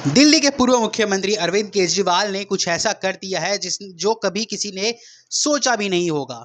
दिल्ली के पूर्व मुख्यमंत्री अरविंद केजरीवाल ने कुछ ऐसा कर दिया है जो कभी किसी ने सोचा भी नहीं होगा।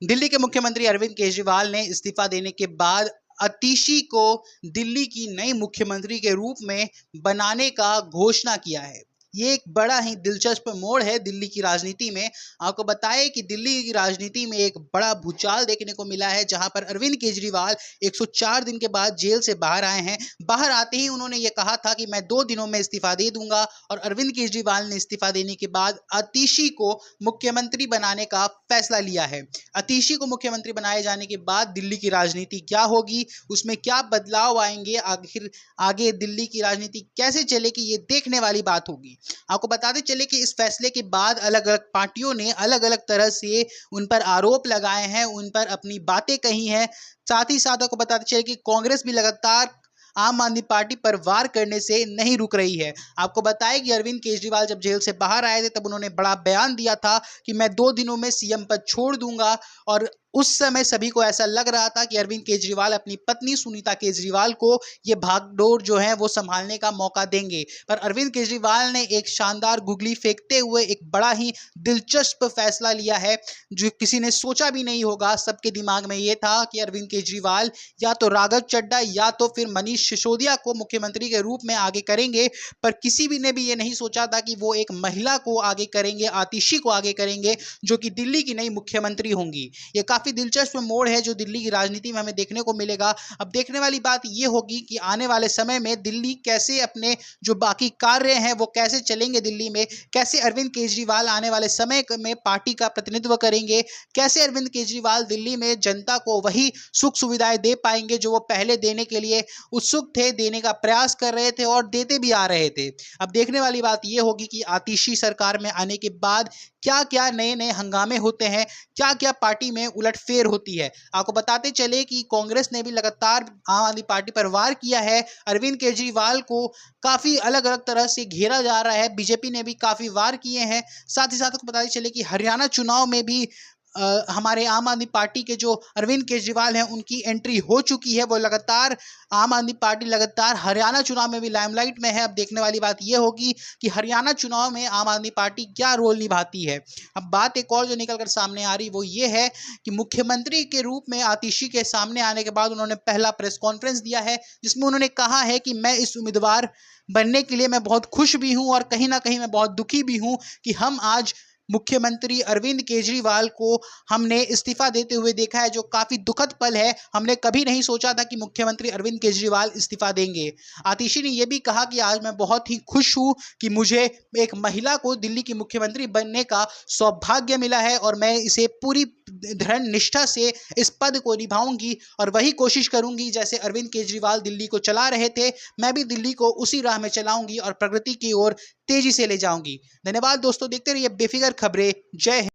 दिल्ली के मुख्यमंत्री अरविंद केजरीवाल ने इस्तीफा देने के बाद आतिशी को दिल्ली की नई मुख्यमंत्री के रूप में बनाने का घोषणा किया है। ये एक बड़ा ही दिलचस्प मोड़ है दिल्ली की राजनीति में। आपको बताएं कि दिल्ली की राजनीति में एक बड़ा भूचाल देखने को मिला है, जहां पर अरविंद केजरीवाल 104 दिन के बाद जेल से बाहर आए हैं। बाहर आते ही उन्होंने ये कहा था कि मैं 2 दिनों में इस्तीफा दे दूंगा, और अरविंद केजरीवाल ने इस्तीफा देने के बाद आतिशी को मुख्यमंत्री बनाने का फैसला लिया है। आतिशी को मुख्यमंत्री बनाए जाने के बाद दिल्ली की राजनीति क्या होगी, उसमें क्या बदलाव आएंगे, आखिर आगे दिल्ली की राजनीति कैसे चलेगी, ये देखने वाली बात होगी। आपको बताते चले कि इस फैसले के बाद अलग अलग पार्टियों ने अलग अलग तरह से उन पर आरोप लगाए हैं, उन पर अपनी बातें कही हैं। साथ ही साथ आपको बताते चले कि कांग्रेस भी लगातार आम आदमी पार्टी पर वार करने से नहीं रुक रही है। आपको बताएं कि अरविंद केजरीवाल जब जेल से बाहर आए थे, तब उन्होंने बड़ा बयान दिया था कि मैं 2 दिनों में सीएम पद छोड़ दूंगा, और उस समय सभी को ऐसा लग रहा था कि अरविंद केजरीवाल अपनी पत्नी सुनीता केजरीवाल को ये भागदौड़ जो है वो संभालने का मौका देंगे। पर अरविंद केजरीवाल ने एक शानदार गुगली फेंकते हुए एक बड़ा ही दिलचस्प फैसला लिया है, जो किसी ने सोचा भी नहीं होगा। सबके दिमाग में ये था कि अरविंद केजरीवाल या तो राघव चड्ढा या तो फिर मनीष सिसोदिया को मुख्यमंत्री के रूप में आगे करेंगे, पर किसी भी ने भी ये नहीं सोचा था कि वो एक महिला को आगे करेंगे, आतिशी को आगे करेंगे, जो कि दिल्ली की नई मुख्यमंत्री होंगी। ये काफी दिलचस्प मोड़ है जो दिल्ली की राजनीति में हमें देखने को मिलेगा। अब देखने वाली बात ये होगी कि आने वाले समय में दिल्ली कैसे अपने जो बाकी कार्य हैं वो कैसे चलेंगे, दिल्ली में कैसे अरविंद केजरीवाल आने वाले समय में पार्टी का प्रतिनिधित्व करेंगे, कैसे अरविंद केजरीवाल दिल्ली में जनता को वही सुख सुविधाएं दे पाएंगे जो वो पहले देने के लिए उत्सुक थे, देने का प्रयास कर रहे थे और देते भी आ रहे थे। अब देखने वाली बात यह होगी कि आतिशी सरकार में आने के बाद क्या क्या नए नए हंगामे होते हैं, क्या क्या पार्टी में उलटफेर होती है। आपको बताते चले कि कांग्रेस ने भी लगातार आम आदमी पार्टी पर वार किया है। अरविंद केजरीवाल को काफी अलग अलग तरह से घेरा जा रहा है। बीजेपी ने भी काफी वार किए हैं। साथ ही साथ आपको बताते चले कि हरियाणा चुनाव में भी हमारे आम आदमी पार्टी के जो अरविंद केजरीवाल हैं उनकी एंट्री हो चुकी है। वो लगातार आम आदमी पार्टी लगातार हरियाणा चुनाव में भी लाइमलाइट में है। अब देखने वाली बात यह होगी कि हरियाणा चुनाव में आम आदमी पार्टी क्या रोल निभाती है। अब बात एक और जो निकल कर सामने आ रही वो ये है कि मुख्यमंत्री के रूप में आतिशी के सामने आने के बाद उन्होंने पहला प्रेस कॉन्फ्रेंस दिया है, जिसमें उन्होंने कहा है कि मैं इस उम्मीदवार बनने के लिए मैं बहुत खुश भी हूं और कहीं ना कहीं मैं बहुत दुखी भी हूं कि हम आज मुख्यमंत्री अरविंद केजरीवाल को हमने इस्तीफा देते हुए देखा है, जो काफी दुखद पल है। हमने कभी नहीं सोचा था कि मुख्यमंत्री अरविंद केजरीवाल इस्तीफा देंगे। आतिशी ने यह भी कहा कि आज मैं बहुत ही खुश हूं कि मुझे एक महिला को दिल्ली की मुख्यमंत्री बनने का सौभाग्य मिला है, और मैं इसे पूरी दृढ़ निष्ठा से इस पद को निभाऊंगी और वही कोशिश करूंगी जैसे अरविंद केजरीवाल दिल्ली को चला रहे थे, मैं भी दिल्ली को उसी राह में चलाऊंगी और प्रगति की ओर तेजी से ले जाऊंगी। धन्यवाद दोस्तों, देखते रहिए बेफिक्र खबरें। जय हिंद।